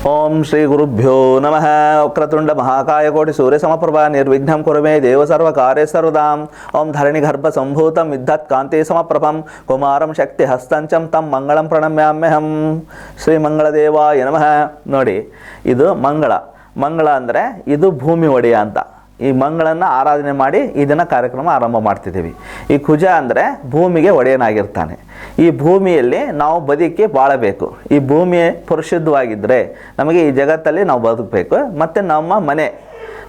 ಓಂ ಶ್ರೀ ಗುರುಭ್ಯೋ ನಮಃ. ವಕ್ರತುಂಡ ಮಹಾಕಾಯ ಕೋಟಿ ಸೂರ್ಯ ಸಮಪ್ರಭಾ ನಿರ್ವಿಘ್ನಂ ಕುರು ಮೇ ದೇವ ಸರ್ವ ಕಾರ್ಯ ಸರ್ವದಾಂ. ಓಂ ಧರಣಿ ಗರ್ಭ ಸಂಭೂತಂ ವಿದ್ಯುತ್ ಕಾಂತಿ ಸಮಪ್ರಭಂ ಕುಮಾರಂ ಶಕ್ತಿ ಹಸ್ತಂಚಂ ತಂ ಮಂಗಳಂ ಪ್ರಣಮ್ಯಾಮ್ಯಹಂ. ಶ್ರೀ ಮಂಗಳದೇವಾಯ ನಮಃ. ನೋಡಿ, ಇದು ಮಂಗಳ ಅಂದರೆ ಇದು ಭೂಮಿ ಒಡೆಯ ಅಂತ. ಈ ಮಂಗಳನ್ನು ಆರಾಧನೆ ಮಾಡಿ ಇದನ್ನು ಕಾರ್ಯಕ್ರಮ ಆರಂಭ ಮಾಡ್ತಿದ್ದೀವಿ. ಈ ಕುಜ ಅಂದರೆ ಭೂಮಿಗೆ ಒಡೆಯನಾಗಿರ್ತಾನೆ. ಈ ಭೂಮಿಯಲ್ಲಿ ನಾವು ಬದುಕಿ ಬಾಳಬೇಕು. ಈ ಭೂಮಿ ಪರಿಶುದ್ಧವಾಗಿದ್ದರೆ ನಮಗೆ ಈ ಜಗತ್ತಲ್ಲಿ ನಾವು ಬದುಕಬೇಕು. ಮತ್ತು ನಮ್ಮ ಮನೆ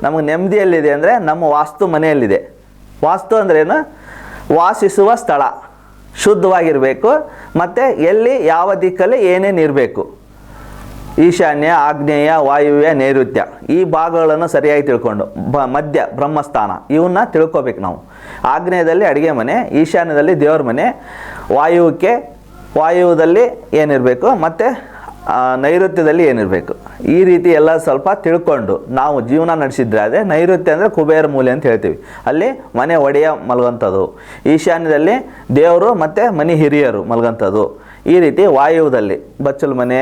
ನಮಗೆ ನೆಮ್ಮದಿಯಲ್ಲಿದೆ ಅಂದರೆ ನಮ್ಮ ವಾಸ್ತು ಮನೆಯಲ್ಲಿದೆ. ವಾಸ್ತು ಅಂದ್ರೇನು? ವಾಸಿಸುವ ಸ್ಥಳ ಶುದ್ಧವಾಗಿರಬೇಕು. ಮತ್ತು ಎಲ್ಲಿ ಯಾವ ದಿಕ್ಕಲ್ಲಿ ಏನೇನು ಇರಬೇಕು, ಈಶಾನ್ಯ, ಆಗ್ನೇಯ, ವಾಯುವ್ಯ, ನೈಋತ್ಯ, ಈ ಭಾಗಗಳನ್ನು ಸರಿಯಾಗಿ ತಿಳ್ಕೊಂಡು ಮಧ್ಯ ಬ್ರಹ್ಮಸ್ಥಾನ ಇವನ್ನ ತಿಳ್ಕೊಬೇಕು ನಾವು. ಆಗ್ನೇಯದಲ್ಲಿ ಅಡುಗೆ ಮನೆ, ಈಶಾನ್ಯದಲ್ಲಿ ದೇವ್ರ ಮನೆ, ವಾಯುವ್ಯದಲ್ಲಿ ಏನಿರಬೇಕು, ಮತ್ತು ನೈಋತ್ಯದಲ್ಲಿ ಏನಿರಬೇಕು, ಈ ರೀತಿ ಎಲ್ಲ ಸ್ವಲ್ಪ ತಿಳ್ಕೊಂಡು ನಾವು ಜೀವನ ನಡೆಸಿದ್ರೆ ಅದೇ ನೈಋತ್ಯ ಅಂದರೆ ಕುಬೇರ ಮೂಲೆ ಅಂತ ಹೇಳ್ತೀವಿ. ಅಲ್ಲಿ ಮನೆ ಒಡೆಯ ಮಲಗುವಂಥದ್ದು. ಈಶಾನ್ಯದಲ್ಲಿ ದೇವರು ಮತ್ತು ಮನೆ ಹಿರಿಯರು ಮಲಗುವಂಥದ್ದು. ಈ ರೀತಿ ವಾಯುವ್ಯದಲ್ಲಿ ಬಚ್ಚಲು ಮನೆ,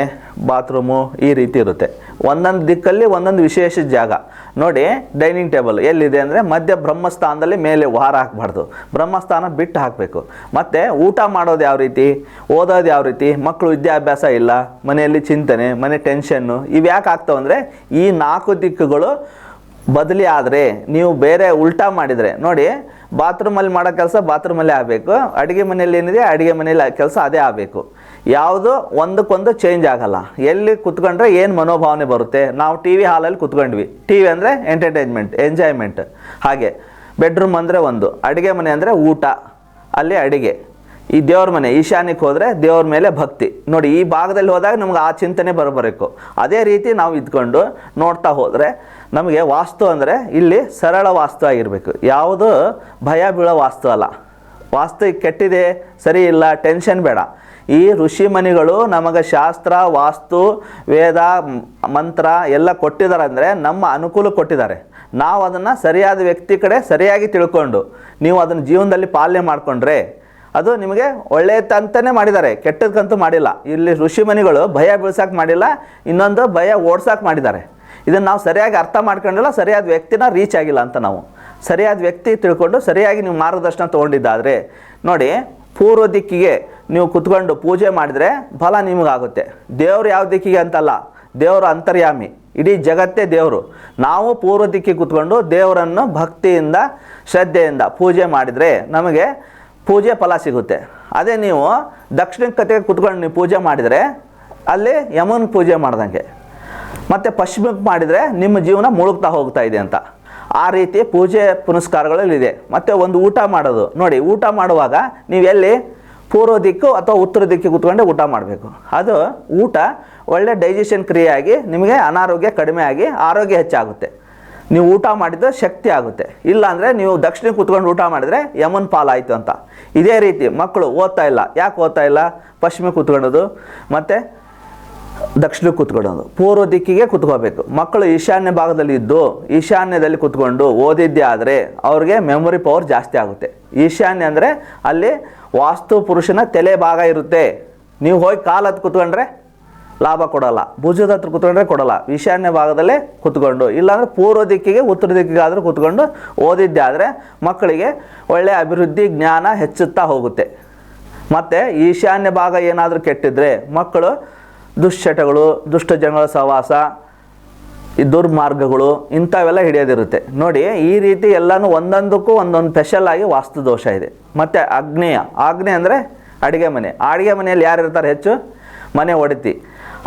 ಬಾತ್ರೂಮು ಈ ರೀತಿ ಇರುತ್ತೆ. ಒಂದೊಂದು ದಿಕ್ಕಲ್ಲಿ ಒಂದೊಂದು ವಿಶೇಷ ಜಾಗ. ನೋಡಿ, ಡೈನಿಂಗ್ ಟೇಬಲ್ ಎಲ್ಲಿದೆ ಅಂದರೆ ಮಧ್ಯ ಬ್ರಹ್ಮಸ್ಥಾನದಲ್ಲಿ ಮೇಲೆ ವಾರ ಹಾಕಬಾರ್ದು, ಬ್ರಹ್ಮಸ್ಥಾನ ಬಿಟ್ಟು ಹಾಕಬೇಕು. ಮತ್ತು ಊಟ ಮಾಡೋದು ಯಾವ ರೀತಿ, ಓದೋದು ಯಾವ ರೀತಿ, ಮಕ್ಕಳು ವಿದ್ಯಾಭ್ಯಾಸ ಇಲ್ಲ, ಮನೆಯಲ್ಲಿ ಚಿಂತನೆ, ಮನೆ ಟೆನ್ಷನ್ನು, ಇವು ಯಾಕೆ ಆಗ್ತಾವಂದರೆ ಈ 4 ದಿಕ್ಕುಗಳು ಬದಲಿ ಆದರೆ, ನೀವು ಬೇರೆ ಉಲ್ಟಾ ಮಾಡಿದರೆ, ನೋಡಿ ಬಾತ್ರೂಮಲ್ಲಿ ಮಾಡೋ ಕೆಲಸ ಬಾತ್ರೂಮಲ್ಲೇ ಆಗಬೇಕು, ಅಡುಗೆ ಮನೆಯಲ್ಲಿ ಏನಿದೆ ಅಡುಗೆ ಮನೆಯಲ್ಲಿ ಕೆಲಸ ಅದೇ ಆಗಬೇಕು. ಯಾವುದು ಒಂದಕ್ಕೊಂದು ಚೇಂಜ್ ಆಗಲ್ಲ. ಎಲ್ಲಿ ಕುತ್ಕೊಂಡ್ರೆ ಏನು ಮನೋಭಾವನೆ ಬರುತ್ತೆ. ನಾವು ಟಿ ವಿ ಹಾಲಲ್ಲಿ ಕುತ್ಕೊಂಡ್ವಿ, ಟಿ ವಿ ಅಂದರೆ ಎಂಟರ್ಟೈನ್ಮೆಂಟ್, ಎಂಜಾಯ್ಮೆಂಟ್. ಹಾಗೆ ಬೆಡ್ರೂಮ್ ಅಂದರೆ ಒಂದು, ಅಡುಗೆ ಮನೆ ಅಂದರೆ ಊಟ, ಅಲ್ಲಿ ಅಡುಗೆ. ಈ ದೇವ್ರ ಮನೆ ಈಶಾನ್ಯಕ್ಕೆ ಹೋದರೆ ದೇವ್ರ ಮೇಲೆ ಭಕ್ತಿ. ನೋಡಿ, ಈ ಭಾಗದಲ್ಲಿ ಹೋದಾಗ ನಮ್ಗೆ ಆ ಚಿಂತನೆ ಬರಬೇಕು. ಅದೇ ರೀತಿ ನಾವು ಇದ್ಕೊಂಡು ನೋಡ್ತಾ ಹೋದರೆ ನಮಗೆ ವಾಸ್ತು ಅಂದರೆ ಇಲ್ಲಿ ಸರಳ ವಾಸ್ತು ಆಗಿರಬೇಕು. ಯಾವುದು ಭಯ ಬೀಳೋ ವಾಸ್ತು ಅಲ್ಲ. ವಾಸ್ತು ಕೆಟ್ಟಿದೆ, ಸರಿ ಇಲ್ಲ, ಟೆನ್ಷನ್ ಬೇಡ. ಈ ಋಷಿ ಮನಿಗಳು ನಮಗೆ ಶಾಸ್ತ್ರ, ವಾಸ್ತು, ವೇದ, ಮಂತ್ರ ಎಲ್ಲ ಕೊಟ್ಟಿದ್ದಾರೆ ಅಂದರೆ ನಮ್ಮ ಅನುಕೂಲ ಕೊಟ್ಟಿದ್ದಾರೆ. ನಾವು ಅದನ್ನು ಸರಿಯಾದ ವ್ಯಕ್ತಿ ಕಡೆ ಸರಿಯಾಗಿ ತಿಳ್ಕೊಂಡು ನೀವು ಅದನ್ನು ಜೀವನದಲ್ಲಿ ಪಾಲನೆ ಮಾಡಿಕೊಂಡ್ರೆ ಅದು ನಿಮಗೆ ಒಳ್ಳೆಯದಂತಲೇ ಮಾಡಿದ್ದಾರೆ, ಕೆಟ್ಟದಕ್ಕಂತೂ ಮಾಡಿಲ್ಲ. ಇಲ್ಲಿ ಋಷಿ ಮನಿಗಳು ಭಯ ಬೀಳ್ಸೋಕೆ ಮಾಡಿಲ್ಲ, ಇನ್ನೊಂದು ಭಯ ಓಡ್ಸೋಕೆ ಮಾಡಿದ್ದಾರೆ. ಇದನ್ನು ನಾವು ಸರಿಯಾಗಿ ಅರ್ಥ ಮಾಡ್ಕೊಂಡಿಲ್ಲ, ಸರಿಯಾದ ವ್ಯಕ್ತಿನ ರೀಚ್ ಆಗಿಲ್ಲ ಅಂತ. ನಾವು ಸರಿಯಾದ ವ್ಯಕ್ತಿ ತಿಳ್ಕೊಂಡು ಸರಿಯಾಗಿ ನೀವು ಮಾರ್ಗದರ್ಶನ ತೊಗೊಂಡಿದ್ದಾದರೆ ನೋಡಿ, ಪೂರ್ವ ದಿಕ್ಕಿಗೆ ನೀವು ಕುತ್ಕೊಂಡು ಪೂಜೆ ಮಾಡಿದರೆ ಫಲ ನಿಮಗಾಗುತ್ತೆ. ದೇವರು ಯಾವ ದಿಕ್ಕಿಗೆ ಅಂತಲ್ಲ, ದೇವರು ಅಂತರ್ಯಾಮಿ, ಇಡೀ ಜಗತ್ತೇ ದೇವರು. ನಾವು ಪೂರ್ವ ದಿಕ್ಕಿಗೆ ಕುತ್ಕೊಂಡು ದೇವರನ್ನು ಭಕ್ತಿಯಿಂದ ಶ್ರದ್ಧೆಯಿಂದ ಪೂಜೆ ಮಾಡಿದರೆ ನಮಗೆ ಪೂಜೆ ಫಲ ಸಿಗುತ್ತೆ. ಅದೇ ನೀವು ದಕ್ಷಿಣ ಕತೆಗೆ ಕುತ್ಕೊಂಡು ನೀವು ಪೂಜೆ ಮಾಡಿದರೆ ಅಲ್ಲಿ ಯಮನ ಪೂಜೆ ಮಾಡ್ದಂಗೆ. ಮತ್ತು ಪಶ್ಚಿಮಕ್ಕೆ ಮಾಡಿದರೆ ನಿಮ್ಮ ಜೀವನ ಮುಳುಗ್ತಾ ಹೋಗ್ತಾ ಇದೆ ಅಂತ. ಆ ರೀತಿ ಪೂಜೆ ಪುನಸ್ಕಾರಗಳಲ್ಲಿದೆ. ಮತ್ತು ಒಂದು ಊಟ ಮಾಡೋದು ನೋಡಿ, ಊಟ ಮಾಡುವಾಗ ನೀವು ಎಲ್ಲಿ ಪೂರ್ವ ದಿಕ್ಕು ಅಥವಾ ಉತ್ತರ ದಿಕ್ಕಿಗೆ ಕೂತ್ಕೊಂಡೆ ಊಟ ಮಾಡಬೇಕು. ಅದು ಊಟ ಒಳ್ಳೆ ಡೈಜೆಷನ್ ಕ್ರಿಯೆಯಾಗಿ ನಿಮಗೆ ಅನಾರೋಗ್ಯ ಕಡಿಮೆ ಆಗಿ ಆರೋಗ್ಯ ಹೆಚ್ಚಾಗುತ್ತೆ. ನೀವು ಊಟ ಮಾಡಿದ್ರೆ ಶಕ್ತಿ ಆಗುತ್ತೆ. ಇಲ್ಲಾಂದರೆ ನೀವು ದಕ್ಷಿಣಕ್ಕೆ ಕೂತ್ಕೊಂಡು ಊಟ ಮಾಡಿದರೆ ಯಮನ್ ಪಾಲಾಯಿತು ಅಂತ. ಇದೇ ರೀತಿ ಮಕ್ಕಳು ಓದ್ತಾ ಇಲ್ಲ, ಯಾಕೆ ಓದ್ತಾ ಇಲ್ಲ? ಪಶ್ಚಿಮಕ್ಕೆ ಕೂತ್ಕೊಳ್ಳೋದು ಮತ್ತು ದಕ್ಷಿಣಕ್ಕೆ ಕೂತ್ಕೊಳ್ಳೋದು, ಪೂರ್ವ ದಿಕ್ಕಿಗೆ ಕೂತ್ಕೋಬೇಕು. ಮಕ್ಕಳು ಈಶಾನ್ಯ ಭಾಗದಲ್ಲಿ ಇದ್ದು ಈಶಾನ್ಯದಲ್ಲಿ ಕೂತ್ಕೊಂಡು ಓದಿದ್ದೇ ಆದರೆ ಅವ್ರಿಗೆ ಮೆಮೊರಿ ಪವರ್ ಜಾಸ್ತಿ ಆಗುತ್ತೆ. ಈಶಾನ್ಯ ಅಂದರೆ ಅಲ್ಲಿ ವಾಸ್ತು ಪುರುಷನ ತಲೆ ಭಾಗ ಇರುತ್ತೆ. ನೀವು ಹೋಗಿ ಕಾಲು ಹತ್ತು ಕೂತ್ಕೊಂಡ್ರೆ ಲಾಭ ಕೊಡೋಲ್ಲ, ಭುಜದ ಹತ್ರ ಕೂತ್ಕೊಂಡ್ರೆ ಕೊಡೋಲ್ಲ. ಈಶಾನ್ಯ ಭಾಗದಲ್ಲೇ ಕೂತ್ಕೊಂಡು, ಇಲ್ಲಾಂದರೆ ಪೂರ್ವ ದಿಕ್ಕಿಗೆ ಉತ್ತರ ದಿಕ್ಕಿಗೆ ಆದರೂ ಕೂತ್ಕೊಂಡು ಓದಿದ್ದೇ ಆದರೆ ಮಕ್ಕಳಿಗೆ ಒಳ್ಳೆಯ ಅಭಿವೃದ್ಧಿ ಜ್ಞಾನ ಹೆಚ್ಚುತ್ತಾ ಹೋಗುತ್ತೆ. ಮತ್ತು ಈಶಾನ್ಯ ಭಾಗ ಏನಾದರೂ ಕೆಟ್ಟಿದ್ರೆ ಮಕ್ಕಳು ದುಶ್ಚಟಗಳು, ದುಷ್ಟ ಜನಗಳ ಸಹವಾಸ, ಈ ದುರ್ಮಾರ್ಗಗಳು ಇಂಥವೆಲ್ಲ ಹಿಡಿಯೋದಿರುತ್ತೆ. ನೋಡಿ, ಈ ರೀತಿ ಎಲ್ಲನೂ ಒಂದೊಂದಕ್ಕೂ ಒಂದೊಂದು ಸ್ಪೆಷಲಾಗಿ ವಾಸ್ತು ದೋಷ ಇದೆ. ಮತ್ತು ಆಗ್ನೇಯ ಅಂದರೆ ಅಡುಗೆ ಮನೆ. ಅಡುಗೆ ಮನೆಯಲ್ಲಿ ಯಾರು ಇರ್ತಾರೆ ಹೆಚ್ಚು? ಮನೆ ಒಡತಿ.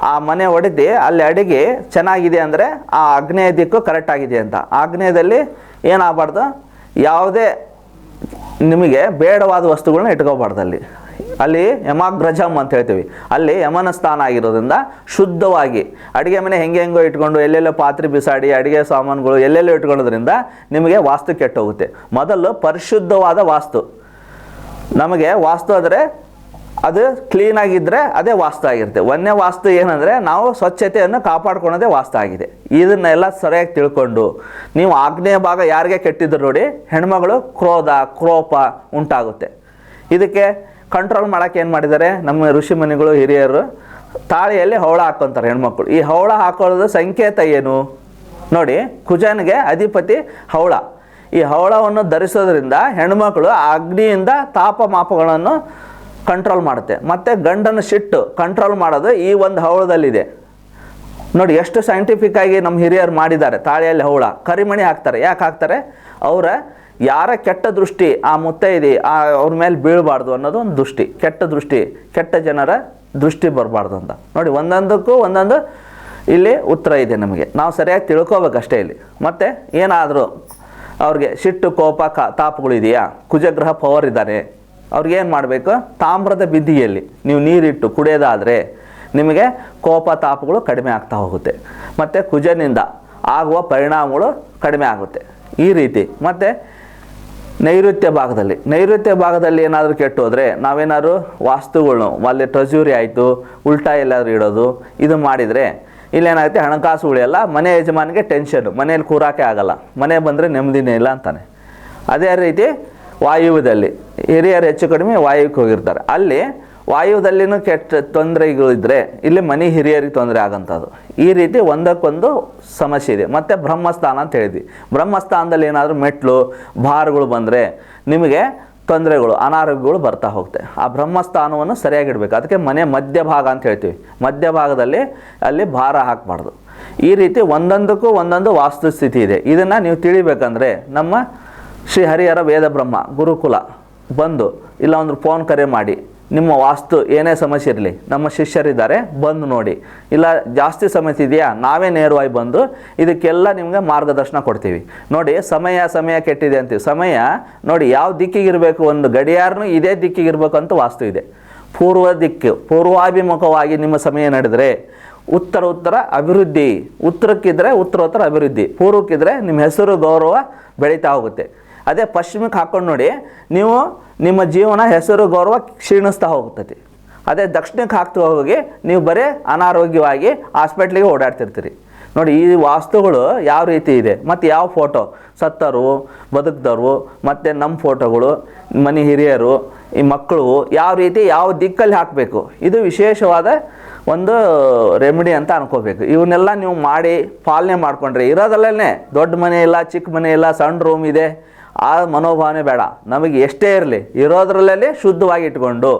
ಆ ಮನೆ ಒಡತಿ ಅಲ್ಲಿ ಅಡುಗೆ ಚೆನ್ನಾಗಿದೆ ಅಂದರೆ ಆ ಆಗ್ನೇಯ ದಿಕ್ಕು ಕರೆಕ್ಟಾಗಿದೆ ಅಂತ. ಆಗ್ನೇಯದಲ್ಲಿ ಏನಾಗಬಾರ್ದು, ಯಾವುದೇ ನಿಮಗೆ ಬೇಡವಾದ ವಸ್ತುಗಳನ್ನ ಇಟ್ಕೋಬಾರ್ದು. ಅಲ್ಲಿ ಯಮಾಗ್ರಜಮ್ ಅಂತ ಹೇಳ್ತೀವಿ. ಅಲ್ಲಿ ಯಮನ ಸ್ಥಾನ ಆಗಿರೋದ್ರಿಂದ ಶುದ್ಧವಾಗಿ ಅಡುಗೆ ಮನೆ ಹೆಂಗೋ ಇಟ್ಕೊಂಡು ಎಲ್ಲೆಲ್ಲೋ ಪಾತ್ರೆ ಬಿಸಾಡಿ ಅಡುಗೆ ಸಾಮಾನುಗಳು ಎಲ್ಲೆಲ್ಲೋ ಇಟ್ಕೊಳ್ಳೋದ್ರಿಂದ ನಿಮಗೆ ವಾಸ್ತು ಕೆಟ್ಟೋಗುತ್ತೆ. ಮೊದಲು ಪರಿಶುದ್ಧವಾದ ವಾಸ್ತು. ನಮಗೆ ವಾಸ್ತು ಆದರೆ ಅದು ಕ್ಲೀನಾಗಿದ್ದರೆ ಅದೇ ವಾಸ್ತು ಆಗಿರುತ್ತೆ. ಒಂದೇ ವಾಸ್ತು ಏನಂದರೆ ನಾವು ಸ್ವಚ್ಛತೆಯನ್ನು ಕಾಪಾಡ್ಕೊಳ್ಳೋದೇ ವಾಸ್ತು ಆಗಿದೆ. ಇದನ್ನೆಲ್ಲ ಸರಿಯಾಗಿ ತಿಳ್ಕೊಂಡು ನೀವು ಆಗ್ನೇಯ ಭಾಗ ಯಾರಿಗೆ ಕೆಟ್ಟಿದ್ರು ನೋಡಿ, ಹೆಣ್ಮಗಳು ಕ್ರೋಧ, ಕ್ರೋಪ ಉಂಟಾಗುತ್ತೆ. ಇದಕ್ಕೆ ಕಂಟ್ರೋಲ್ ಮಾಡೋಕ್ಕೆ ಏನು ಮಾಡಿದ್ದಾರೆ ನಮ್ಮ ಋಷಿ ಮುನಿಗಳು, ಹಿರಿಯರು ತಾಳಿಯಲ್ಲಿ ಹವಳ ಹಾಕ್ಕೊತಾರೆ ಹೆಣ್ಮಕ್ಳು. ಈ ಹವಳ ಹಾಕೊಳ್ಳೋದು ಸಂಕೇತ ಏನು ನೋಡಿ, ಕುಜನಿಗೆ ಅಧಿಪತಿ ಹವಳ. ಈ ಹವಳವನ್ನು ಧರಿಸೋದ್ರಿಂದ ಹೆಣ್ಮಕ್ಳು ಅಗ್ನಿಯಿಂದ ತಾಪಮಾಪಗಳನ್ನು ಕಂಟ್ರೋಲ್ ಮಾಡುತ್ತೆ. ಮತ್ತು ಗಂಡನ ಸಿಟ್ಟು ಕಂಟ್ರೋಲ್ ಮಾಡೋದು ಈ ಒಂದು ಹವಳದಲ್ಲಿದೆ ನೋಡಿ. ಎಷ್ಟು ಸೈಂಟಿಫಿಕ್ ಆಗಿ ನಮ್ಮ ಹಿರಿಯರು ಮಾಡಿದ್ದಾರೆ. ತಾಳಿಯಲ್ಲಿ ಹವಳ, ಕರಿಮಣಿ ಹಾಕ್ತಾರೆ. ಯಾಕೆ ಹಾಕ್ತಾರೆ? ಅವರ ಯಾರ ಕೆಟ್ಟ ದೃಷ್ಟಿ ಆ ಮುತ್ತೈದೆ ಅವ್ರ ಮೇಲೆ ಬೀಳಬಾರ್ದು ಅನ್ನೋದು ಒಂದು ದೃಷ್ಟಿ, ಕೆಟ್ಟ ದೃಷ್ಟಿ, ಕೆಟ್ಟ ಜನರ ದೃಷ್ಟಿ ಬರಬಾರ್ದು ಅಂತ ನೋಡಿ. ಒಂದೊಂದಕ್ಕೂ ಒಂದೊಂದು ಇಲ್ಲಿ ಉತ್ತರ ಇದೆ ನಮಗೆ, ನಾವು ಸರಿಯಾಗಿ ತಿಳ್ಕೊಬೇಕಷ್ಟೇ ಇಲ್ಲಿ. ಮತ್ತು ಏನಾದರೂ ಅವ್ರಿಗೆ ಸಿಟ್ಟು ಕೋಪ ತಾಪಗಳಿದೆಯಾ, ಕುಜಗ್ರಹ ಪವರ್ ಇದ್ದಾರೆ, ಅವ್ರಿಗೇನು ಮಾಡಬೇಕು? ತಾಮ್ರದ ಬಿಂದಿಗೆಯಲ್ಲಿ ನೀವು ನೀರಿಟ್ಟು ಕುಡಿಯೋದಾದರೆ ನಿಮಗೆ ಕೋಪ ತಾಪಗಳು ಕಡಿಮೆ ಆಗ್ತಾ ಹೋಗುತ್ತೆ, ಮತ್ತು ಕುಜನಿಂದ ಆಗುವ ಪರಿಣಾಮಗಳು ಕಡಿಮೆ ಆಗುತ್ತೆ ಈ ರೀತಿ. ಮತ್ತು ನೈಋತ್ಯ ಭಾಗದಲ್ಲಿ ಏನಾದರೂ ಕೆಟ್ಟು ಹೋದರೆ ನಾವೇನಾದ್ರು ವಾಸ್ತುಗಳು ಅಲ್ಲಿ ಟ್ರೆಜುರಿ ಆಯಿತು ಉಲ್ಟಾ ಎಲ್ಲಾದರೂ ಇಡೋದು ಇದು ಮಾಡಿದರೆ ಇಲ್ಲೇನಾಗುತ್ತೆ? ಹಣಕಾಸು ಉಳಿಯಲ್ಲ, ಮನೆ ಯಜಮಾನಿಗೆ ಟೆನ್ಷನ್, ಮನೇಲಿ ಕೂರಾಕೆ ಆಗಲ್ಲ, ಮನೆ ಬಂದರೆ ನೆಮ್ಮದಿನೇ ಇಲ್ಲ ಅಂತಾನೆ. ಅದೇ ರೀತಿ ವಾಯುವ್ಯದಲ್ಲಿ ಹಿರಿಯರು ಹೆಚ್ಚು ಕಡಿಮೆ ವಾಯುವ್ಯಕ್ಕೆ ಹೋಗಿರ್ತಾರೆ, ಅಲ್ಲಿ ವಾಯುವ್ಯದಲ್ಲಿನೂ ಕೆಟ್ಟ ತೊಂದರೆಗಳಿದ್ದರೆ ಇಲ್ಲಿ ಮನೆ ಹಿರಿಯರಿಗೆ ತೊಂದರೆ ಆಗೋಂಥದ್ದು. ಈ ರೀತಿ ಒಂದಕ್ಕೊಂದು ಸಮಸ್ಯೆ ಇದೆ. ಮತ್ತು ಬ್ರಹ್ಮಸ್ಥಾನ ಅಂತ ಹೇಳಿದ್ವಿ, ಬ್ರಹ್ಮಸ್ಥಾನದಲ್ಲಿ ಏನಾದರೂ ಮೆಟ್ಲು ಭಾರಗಳು ಬಂದರೆ ನಿಮಗೆ ತೊಂದರೆಗಳು ಅನಾರೋಗ್ಯಗಳು ಬರ್ತಾ ಹೋಗುತ್ತೆ. ಆ ಬ್ರಹ್ಮಸ್ಥಾನವನ್ನು ಸರಿಯಾಗಿಡಬೇಕು. ಅದಕ್ಕೆ ಮನೆ ಮಧ್ಯಭಾಗ ಅಂತ ಹೇಳ್ತೀವಿ, ಮಧ್ಯಭಾಗದಲ್ಲಿ ಅಲ್ಲಿ ಭಾರ ಹಾಕಬಾರ್ದು. ಈ ರೀತಿ ಒಂದೊಂದಕ್ಕೂ ಒಂದೊಂದು ವಾಸ್ತುಸ್ಥಿತಿ ಇದೆ. ಇದನ್ನು ನೀವು ತಿಳಿಬೇಕಂದ್ರೆ ನಮ್ಮ ಶ್ರೀ ಹರಿಹರ ವೇದ ಬ್ರಹ್ಮ ಗುರುಕುಲ ಬಂದು ಇಲ್ಲ ಒಂದು ಫೋನ್ ಕರೆ ಮಾಡಿ, ನಿಮ್ಮ ವಾಸ್ತು ಏನೇ ಸಮಸ್ಯೆ ಇರಲಿ ನಮ್ಮ ಶಿಷ್ಯರಿದ್ದಾರೆ ಬಂದು ನೋಡಿ, ಇಲ್ಲ ಜಾಸ್ತಿ ಸಮಸ್ಯೆ ಇದೆಯಾ ನಾವೇ ನೇರವಾಗಿ ಬಂದು ಇದಕ್ಕೆಲ್ಲ ನಿಮಗೆ ಮಾರ್ಗದರ್ಶನ ಕೊಡ್ತೀವಿ. ನೋಡಿ ಸಮಯ ಕೆಟ್ಟಿದೆ ಅಂತೀವಿ, ಸಮಯ ನೋಡಿ ಯಾವ ದಿಕ್ಕಿಗಿರಬೇಕು, ಒಂದು ಗಡಿಯಾರನೂ ಇದೇ ದಿಕ್ಕಿಗಿರಬೇಕು ಅಂತ ವಾಸ್ತು ಇದೆ. ಪೂರ್ವ ದಿಕ್ಕು ಪೂರ್ವಾಭಿಮುಖವಾಗಿ ನಿಮ್ಮ ಸಮಯ ನಡೆದರೆ ಉತ್ತರ ಅಭಿವೃದ್ಧಿ, ಉತ್ತರಕ್ಕಿದ್ರೆ ಉತ್ತರ ಅಭಿವೃದ್ಧಿ, ಪೂರ್ವಕ್ಕಿದ್ರೆ ನಿಮ್ಮ ಹೆಸರು ಗೌರವ ಬೆಳೀತಾ ಹೋಗುತ್ತೆ. ಅದೇ ಪಶ್ಚಿಮಕ್ಕೆ ಹಾಕ್ಕೊಂಡು ನೋಡಿ, ನೀವು ನಿಮ್ಮ ಜೀವನ ಹೆಸರು ಗೌರವ ಕ್ಷೀಣಿಸ್ತಾ ಹೋಗ್ತದೆ. ಅದೇ ದಕ್ಷಿಣಕ್ಕೆ ಹಾಕ್ತಾ ಹೋಗಿ ನೀವು ಬರೀ ಅನಾರೋಗ್ಯವಾಗಿ ಹಾಸ್ಪಿಟ್ಲಿಗೆ ಓಡಾಡ್ತಿರ್ತೀರಿ. ನೋಡಿ ಈ ವಾಸ್ತುಗಳು ಯಾವ ರೀತಿ ಇದೆ, ಮತ್ತು ಯಾವ ಫೋಟೋ ಸತ್ತರು ಬದುಕಿದವರು, ಮತ್ತು ನಮ್ಮ ಫೋಟೋಗಳು, ಮನೆ ಹಿರಿಯರು, ಈ ಮಕ್ಕಳು ಯಾವ ರೀತಿ ಯಾವ ದಿಕ್ಕಲ್ಲಿ ಹಾಕಬೇಕು, ಇದು ವಿಶೇಷವಾದ ಒಂದು ರೆಮಿಡಿ ಅಂತ ಅನ್ಕೋಬೇಕು. ಇವನ್ನೆಲ್ಲ ನೀವು ಮಾಡಿ ಪಾಲನೆ ಮಾಡಿಕೊಂಡ್ರೆ ಇರೋದಲ್ಲೇ ದೊಡ್ಡ ಮನೆ ಇಲ್ಲ, ಚಿಕ್ಕ ಮನೆ ಇಲ್ಲ, ಸಣ್ಣ ರೂಮ್ ಇದೆ, ಆ ಮನೋಭಾವನೆ ಬೇಡ. ನಮಗೆ ಎಷ್ಟೇ ಇರಲಿ ಇರೋದ್ರಲ್ಲೇ ಶುದ್ಧವಾಗಿ ಇಟ್ಕೊಂಡು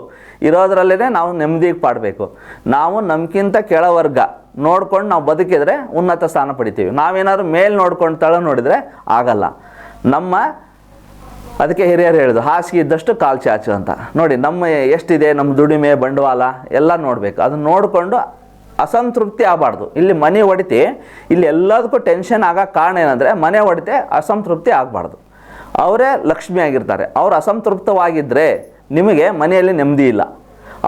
ಇರೋದ್ರಲ್ಲೇ ನಾವು ನೆಮ್ಮದಿಗೆ ಪಾಡಬೇಕು. ನಾವು ನಮ್ಗಿಂತ ಕೆಳವರ್ಗ ನೋಡ್ಕೊಂಡು ನಾವು ಬದುಕಿದರೆ ಉನ್ನತ ಸ್ಥಾನ ಪಡಿತೀವಿ. ನಾವೇನಾದ್ರು ಮೇಲೆ ನೋಡ್ಕೊಂಡು ತಳ ನೋಡಿದರೆ ಆಗಲ್ಲ. ಅದಕ್ಕೆ ಹಿರಿಯರು ಹೇಳಿದ್ರು, ಹಾಸಿಗೆ ಇದ್ದಷ್ಟು ಕಾಲು ಚಾಚು ಅಂತ. ನೋಡಿ ನಮ್ಮ ಎಷ್ಟಿದೆ, ನಮ್ಮ ದುಡಿಮೆ ಬಂಡವಾಳ ಎಲ್ಲ ನೋಡಬೇಕು. ಅದನ್ನು ನೋಡಿಕೊಂಡು ಅಸಂತೃಪ್ತಿ ಆಗಬಾರ್ದು. ಇಲ್ಲಿ ಮನೆ ಹೊಡಿತಿ, ಇಲ್ಲಿ ಎಲ್ಲದಕ್ಕೂ ಟೆನ್ಷನ್ ಆಗೋಕ್ಕೆ ಕಾರಣ ಏನಂದರೆ ಮನೆ ಹೊಡಿತೆ ಅಸಂತೃಪ್ತಿ ಆಗಬಾರ್ದು. ಅವರೇ ಲಕ್ಷ್ಮಿ ಆಗಿರ್ತಾರೆ. ಅವ್ರು ಅಸಂತೃಪ್ತವಾಗಿದ್ದರೆ ನಿಮಗೆ ಮನೆಯಲ್ಲಿ ನೆಮ್ಮದಿ ಇಲ್ಲ.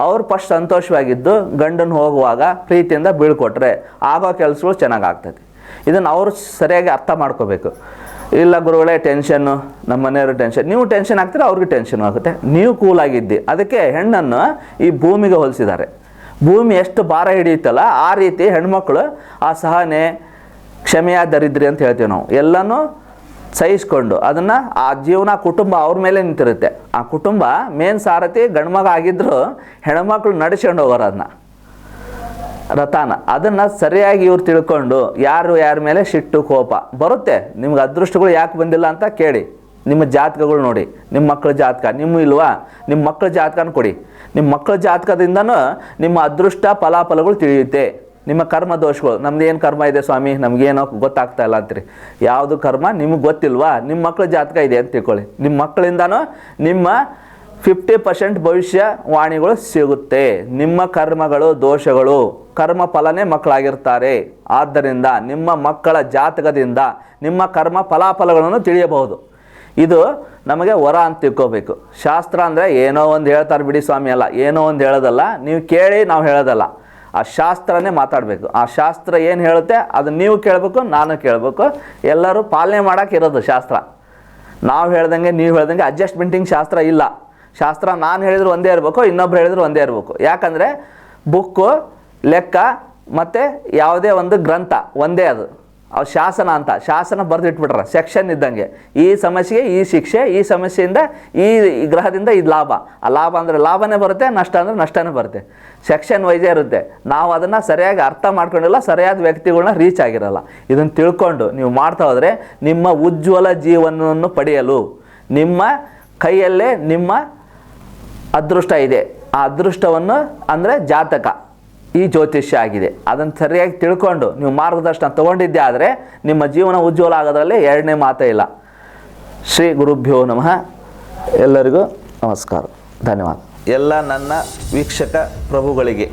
ಅವ್ರು ಫಸ್ಟ್ ಸಂತೋಷವಾಗಿದ್ದು ಗಂಡನ ಹೋಗುವಾಗ ಪ್ರೀತಿಯಿಂದ ಬೀಳ್ಕೊಟ್ರೆ ಆಗೋ ಕೆಲಸಗಳು ಚೆನ್ನಾಗಾಗ್ತದೆ. ಇದನ್ನು ಅವರು ಸರಿಯಾಗಿ ಅರ್ಥ ಮಾಡ್ಕೋಬೇಕು. ಇಲ್ಲ ಗುರುಗಳೇ ಟೆನ್ಷನ್ನು, ನಮ್ಮ ಮನೆಯವರು ಟೆನ್ಷನ್, ನೀವು ಟೆನ್ಷನ್ ಆಗ್ತೀರ ಅವ್ರಿಗೆ ಟೆನ್ಷನ್ ಆಗುತ್ತೆ. ನೀವು ಕೂಲಾಗಿದ್ದಿ. ಅದಕ್ಕೆ ಹೆಣ್ಣನ್ನು ಈ ಭೂಮಿಗೆ ಹೋಲಿಸಿದ್ದಾರೆ. ಭೂಮಿ ಎಷ್ಟು ಭಾರ ಹಿಡಿಯುತ್ತಲ್ಲ ಆ ರೀತಿ ಹೆಣ್ಮಕ್ಳು ಆ ಸಹನೆ ಕ್ಷಮೆಯ ದರಿದ್ರಿ ಅಂತ ಹೇಳ್ತೀವಿ ನಾವು. ಎಲ್ಲನೂ ಸಹಿಸ್ಕೊಂಡು ಅದನ್ನು ಆ ಜೀವನ ಕುಟುಂಬ ಅವ್ರ ಮೇಲೆ ನಿಂತಿರುತ್ತೆ. ಆ ಕುಟುಂಬ ಮೇನ್ ಸಾರಥಿ ಗಂಡ್ಮಗ ಆಗಿದ್ದರೂ ಹೆಣ್ಮಕ್ಳು ನಡೆಸ್ಕೊಂಡು ಹೋಗೋರು ಅದನ್ನ ರಥಾನ. ಅದನ್ನು ಸರಿಯಾಗಿ ಇವ್ರು ತಿಳ್ಕೊಂಡು ಯಾರ ಮೇಲೆ ಸಿಟ್ಟು ಕೋಪ ಬರುತ್ತೆ. ನಿಮ್ಗೆ ಅದೃಷ್ಟಗಳು ಯಾಕೆ ಬಂದಿಲ್ಲ ಅಂತ ಕೇಳಿ, ನಿಮ್ಮ ಜಾತಕಗಳು ನೋಡಿ, ನಿಮ್ಮ ಮಕ್ಕಳ ಜಾತಕ ನಿಮ್ಮ ಇಲ್ವಾ, ನಿಮ್ಮ ಮಕ್ಕಳ ಜಾತಕನ ಕೊಡಿ. ನಿಮ್ಮ ಮಕ್ಕಳ ಜಾತಕದಿಂದನೂ ನಿಮ್ಮ ಅದೃಷ್ಟ ಫಲಾಫಲಗಳು ತಿಳಿಯುತ್ತೆ. ನಿಮ್ಮ ಕರ್ಮ ದೋಷಗಳು, ನಮ್ದು ಏನು ಕರ್ಮ ಇದೆ ಸ್ವಾಮಿ ನಮಗೇನೋ ಗೊತ್ತಾಗ್ತಾ ಇಲ್ಲ ಅಂತೀರಿ. ಯಾವುದು ಕರ್ಮ ನಿಮಗೆ ಗೊತ್ತಿಲ್ವಾ, ನಿಮ್ಮ ಮಕ್ಕಳ ಜಾತಕ ಇದೆ ಅಂತ ತಿಳ್ಕೊಳ್ಳಿ. ನಿಮ್ಮ ಮಕ್ಕಳಿಂದನೂ ನಿಮ್ಮ 50% ಭವಿಷ್ಯವಾಣಿಗಳು ಸಿಗುತ್ತೆ. ನಿಮ್ಮ ಕರ್ಮಗಳು ದೋಷಗಳು ಕರ್ಮ ಫಲನೇ ಮಕ್ಕಳಾಗಿರ್ತಾರೆ. ಆದ್ದರಿಂದ ನಿಮ್ಮ ಮಕ್ಕಳ ಜಾತಕದಿಂದ ನಿಮ್ಮ ಕರ್ಮ ಫಲಾಫಲಗಳನ್ನು ತಿಳಿಯಬಹುದು. ಇದು ನಮಗೆ ವರ ಅಂತ ತಿಳ್ಕೋಬೇಕು. ಶಾಸ್ತ್ರ ಅಂದರೆ ಏನೋ ಒಂದು ಹೇಳ್ತಾರೆ ಬಿಡಿ ಸ್ವಾಮಿ, ಅಲ್ಲ ಏನೋ ಒಂದು ಹೇಳೋದಲ್ಲ, ನೀವು ಕೇಳಿ ನಾವು ಹೇಳೋದಲ್ಲ. ಆ ಶಾಸ್ತ್ರನೇ ಮಾತಾಡಬೇಕು. ಆ ಶಾಸ್ತ್ರ ಏನು ಹೇಳುತ್ತೆ ಅದನ್ನು ನೀವು ಕೇಳಬೇಕು, ನಾನು ಕೇಳಬೇಕು. ಎಲ್ಲರೂ ಪಾಲನೆ ಮಾಡೋಕ್ಕಿರೋದು ಶಾಸ್ತ್ರ. ನಾವು ಹೇಳ್ದಂಗೆ ನೀವು ಹೇಳ್ದಂಗೆ ಅಡ್ಜಸ್ಟ್ಮೆಂಟಿಂಗ್ ಶಾಸ್ತ್ರ ಇಲ್ಲ. ಶಾಸ್ತ್ರ ನಾನು ಹೇಳಿದ್ರು ಒಂದೇ ಇರಬೇಕು, ಇನ್ನೊಬ್ರು ಹೇಳಿದ್ರು ಒಂದೇ ಇರಬೇಕು. ಯಾಕಂದರೆ ಬುಕ್ಕು ಲೆಕ್ಕ ಮತ್ತು ಯಾವುದೇ ಒಂದು ಗ್ರಂಥ ಒಂದೇ ಅದು. ಅವ್ರು ಶಾಸನ ಅಂತ ಶಾಸನ ಬರೆದಿಟ್ಬಿಟ್ರೆ ಸೆಕ್ಷನ್ ಇದ್ದಂಗೆ, ಈ ಸಮಸ್ಯೆಗೆ ಈ ಶಿಕ್ಷೆ, ಈ ಸಮಸ್ಯೆಯಿಂದ ಈ ಗ್ರಹದಿಂದ ಇದು ಲಾಭ, ಆ ಲಾಭ ಅಂದರೆ ಲಾಭನೇ ಬರುತ್ತೆ, ನಷ್ಟ ಅಂದರೆ ನಷ್ಟನೇ ಬರುತ್ತೆ, ಸೆಕ್ಷನ್ ವೈಸೇ ಇರುತ್ತೆ. ನಾವು ಅದನ್ನು ಸರಿಯಾಗಿ ಅರ್ಥ ಮಾಡ್ಕೊಂಡಿಲ್ಲ, ಸರಿಯಾದ ವ್ಯಕ್ತಿಗಳನ್ನ ರೀಚ್ ಆಗಿರಲ್ಲ. ಇದನ್ನು ತಿಳ್ಕೊಂಡು ನೀವು ಮಾಡ್ತಾ ಹೋದರೆ ನಿಮ್ಮ ಉಜ್ವಲ ಜೀವನವನ್ನು ಪಡೆಯಲು ನಿಮ್ಮ ಕೈಯಲ್ಲೇ ನಿಮ್ಮ ಅದೃಷ್ಟ ಇದೆ. ಆ ಅದೃಷ್ಟವನ್ನು ಅಂದರೆ ಜಾತಕ, ಈ ಜ್ಯೋತಿಷ್ಯ ಆಗಿದೆ. ಅದನ್ನು ಸರಿಯಾಗಿ ತಿಳ್ಕೊಂಡು ನೀವು ಮಾರ್ಗದರ್ಶನ ತೊಗೊಂಡಿದ್ದೆ ಆದರೆ ನಿಮ್ಮ ಜೀವನ ಉಜ್ವಲ ಆಗೋದ್ರಲ್ಲಿ ಎರಡನೇ ಮಾತೇ ಇಲ್ಲ. ಶ್ರೀ ಗುರುಭ್ಯೋ ನಮಃ. ಎಲ್ಲರಿಗೂ ನಮಸ್ಕಾರ, ಧನ್ಯವಾದ. ಎಲ್ಲ ನನ್ನ ವೀಕ್ಷಕ ಪ್ರಭುಗಳಿಗೆ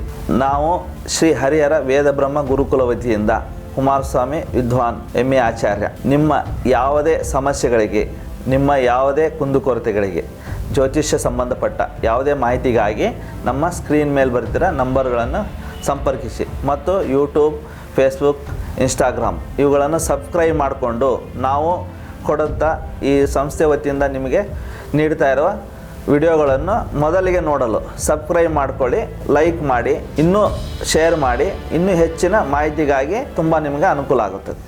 ನಾವು ಶ್ರೀ ಹರಿಹರ ವೇದ ಬ್ರಹ್ಮ ಗುರುಕುಲ ವತಿಯಿಂದ ಕುಮಾರಸ್ವಾಮಿ ವಿದ್ವಾನ್ MA ಆಚಾರ್ಯ ನಿಮ್ಮ ಯಾವುದೇ ಸಮಸ್ಯೆಗಳಿಗೆ, ನಿಮ್ಮ ಯಾವುದೇ ಕುಂದುಕೊರತೆಗಳಿಗೆ, ಜ್ಯೋತಿಷ್ಯ ಸಂಬಂಧಪಟ್ಟ ಯಾವುದೇ ಮಾಹಿತಿಗಾಗಿ ನಮ್ಮ ಸ್ಕ್ರೀನ್ ಮೇಲೆ ಬರ್ತಿರೋ ನಂಬರ್ಗಳನ್ನು ಸಂಪರ್ಕಿಸಿ ಮತ್ತು ಯೂಟ್ಯೂಬ್, ಫೇಸ್ಬುಕ್, ಇನ್ಸ್ಟಾಗ್ರಾಮ್ ಇವುಗಳನ್ನು ಸಬ್ಸ್ಕ್ರೈಬ್ ಮಾಡಿಕೊಂಡು ನಾವು ಕೊಡಂಥ ಈ ಸಂಸ್ಥೆ ವತಿಯಿಂದ ನಿಮಗೆ ನೀಡ್ತಾ ಇರುವ ವಿಡಿಯೋಗಳನ್ನು ಮೊದಲಿಗೆ ನೋಡಲು ಸಬ್ಸ್ಕ್ರೈಬ್ ಮಾಡ್ಕೊಳ್ಳಿ, ಲೈಕ್ ಮಾಡಿ, ಇನ್ನೂ ಶೇರ್ ಮಾಡಿ. ಇನ್ನೂ ಹೆಚ್ಚಿನ ಮಾಹಿತಿಗಾಗಿ ತುಂಬ ನಿಮಗೆ ಅನುಕೂಲ ಆಗುತ್ತದೆ.